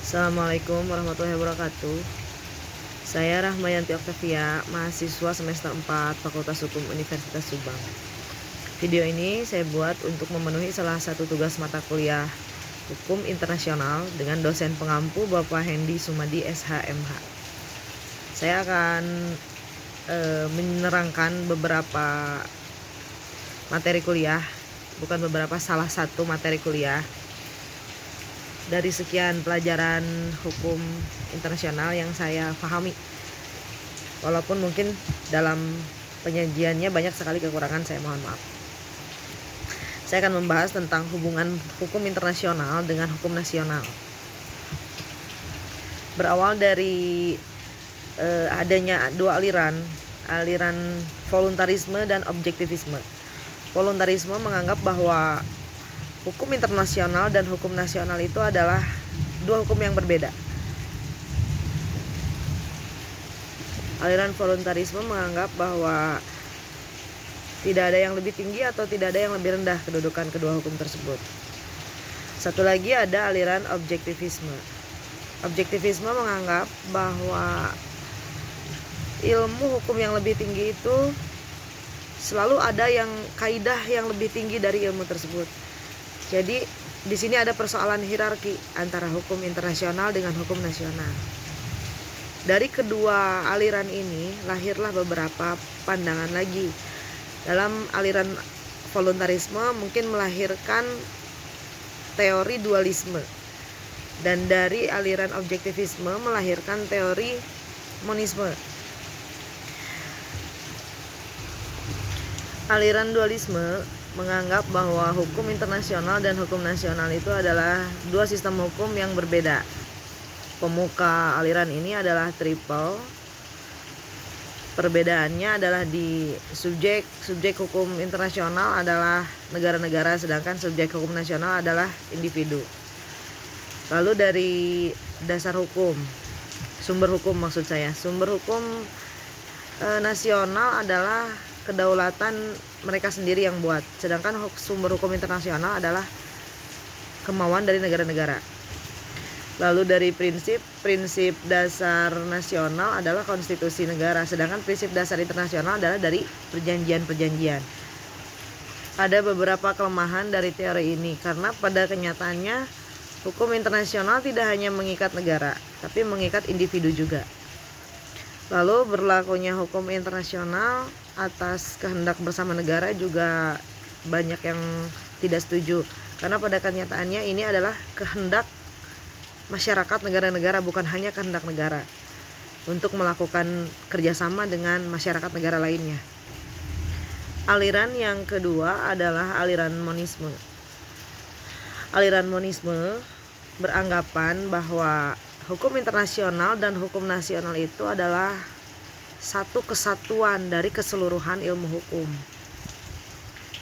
Assalamualaikum warahmatullahi wabarakatuh. Saya Rahmayanti Oktavia, mahasiswa semester 4 Fakultas Hukum Universitas Subang. Video ini saya buat untuk memenuhi salah satu tugas mata kuliah Hukum Internasional dengan dosen pengampu Bapak Hendy Sumadi SHMH. Saya akan menerangkan beberapa materi kuliah, salah satu materi kuliah dari sekian pelajaran hukum internasional yang saya pahami. Walaupun mungkin dalam penyajiannya banyak sekali kekurangan, saya mohon maaf. Saya akan membahas tentang hubungan hukum internasional dengan hukum nasional. Berawal dari adanya dua aliran voluntarisme dan objektivisme. Voluntarisme menganggap bahwa hukum internasional dan hukum nasional itu adalah dua hukum yang berbeda. Aliran voluntarisme menganggap bahwa tidak ada yang lebih tinggi atau tidak ada yang lebih rendah kedudukan kedua hukum tersebut. Satu lagi ada aliran objektivisme. Objektivisme menganggap bahwa ilmu hukum yang lebih tinggi itu selalu ada yang kaidah yang lebih tinggi dari ilmu tersebut. Jadi di sini ada persoalan hierarki antara hukum internasional dengan hukum nasional. Dari kedua aliran ini lahirlah beberapa pandangan lagi. Dalam aliran voluntarisme mungkin melahirkan teori dualisme, dan dari aliran objektivisme melahirkan teori monisme. Aliran dualisme menganggap bahwa hukum internasional dan hukum nasional itu adalah dua sistem hukum yang berbeda. Pemuka aliran ini adalah triple. Perbedaannya adalah di subjek hukum internasional adalah negara-negara, sedangkan subjek hukum nasional adalah individu. Lalu dari dasar hukum, sumber hukum maksud saya. Sumber hukum nasional adalah kedaulatan mereka sendiri yang buat, sedangkan sumber hukum internasional adalah kemauan dari negara-negara. Lalu dari prinsip dasar nasional adalah konstitusi negara, sedangkan prinsip dasar internasional adalah dari perjanjian-perjanjian. Ada beberapa kelemahan dari teori ini karena pada kenyataannya hukum internasional tidak hanya mengikat negara, tapi mengikat individu juga. Lalu berlakunya hukum internasional atas kehendak bersama negara juga banyak yang tidak setuju, karena pada kenyataannya ini adalah kehendak masyarakat negara-negara, bukan hanya kehendak negara untuk melakukan kerjasama dengan masyarakat negara lainnya. Aliran yang kedua adalah aliran monisme. Aliran monisme beranggapan bahwa hukum internasional dan hukum nasional itu adalah satu kesatuan dari keseluruhan ilmu hukum.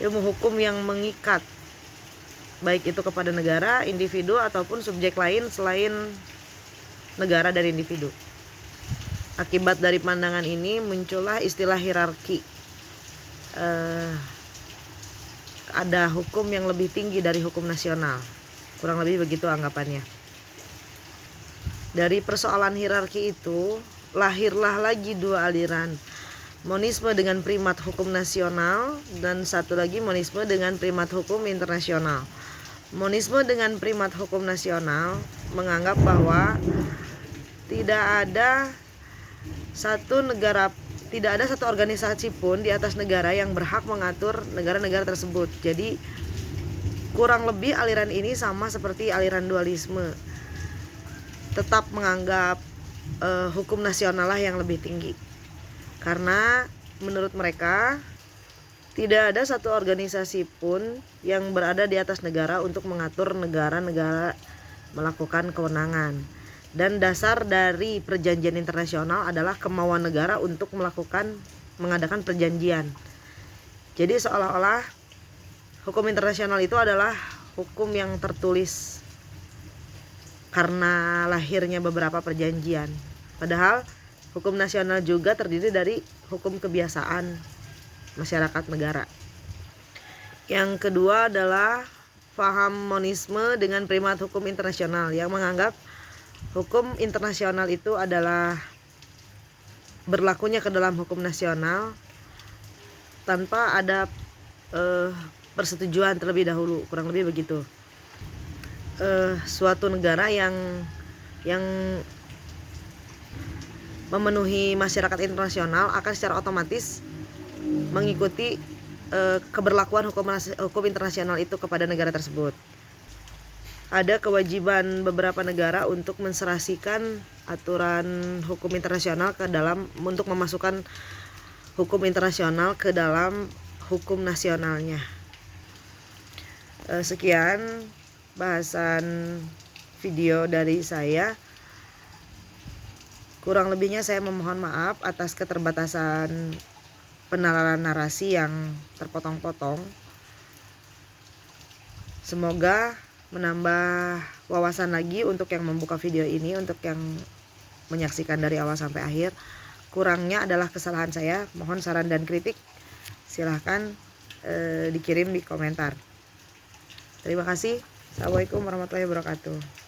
Ilmu hukum yang mengikat, baik itu kepada negara, individu, ataupun subjek lain selain negara dari individu. Akibat dari pandangan ini muncullah istilah hierarki. Ada hukum yang lebih tinggi dari hukum nasional. Kurang lebih begitu anggapannya. Dari persoalan hierarki itu lahirlah lagi dua aliran, monisme dengan primat hukum nasional dan satu lagi monisme dengan primat hukum internasional. Monisme dengan primat hukum nasional menganggap bahwa tidak ada satu organisasi pun di atas negara yang berhak mengatur negara-negara tersebut. Jadi kurang lebih aliran ini sama seperti aliran dualisme, tetap menganggap hukum nasional lah yang lebih tinggi, karena menurut mereka tidak ada satu organisasi pun yang berada di atas negara untuk mengatur negara-negara melakukan kewenangan, dan dasar dari perjanjian internasional adalah kemauan negara untuk mengadakan perjanjian. Jadi seolah-olah hukum internasional itu adalah hukum yang tertulis karena lahirnya beberapa perjanjian. Padahal hukum nasional juga terdiri dari hukum kebiasaan masyarakat negara. Yang kedua adalah paham monisme dengan primat hukum internasional yang menganggap Hukum internasional itu adalah berlakunya ke dalam hukum nasional tanpa ada persetujuan terlebih dahulu, kurang lebih begitu. Suatu negara yang memenuhi masyarakat internasional akan secara otomatis mengikuti keberlakuan hukum internasional itu kepada negara tersebut. Ada kewajiban beberapa negara untuk menserasikan aturan hukum internasional ke dalam, untuk memasukkan hukum internasional ke dalam hukum nasionalnya. Sekian bahasan video dari saya. Kurang lebihnya saya memohon maaf atas keterbatasan penalaran narasi yang terpotong-potong. Semoga menambah wawasan lagi untuk yang membuka video ini, untuk yang menyaksikan dari awal sampai akhir. Kurangnya adalah kesalahan saya. Mohon saran dan kritik silahkan dikirim di komentar. Terima kasih. Assalamualaikum warahmatullahi wabarakatuh.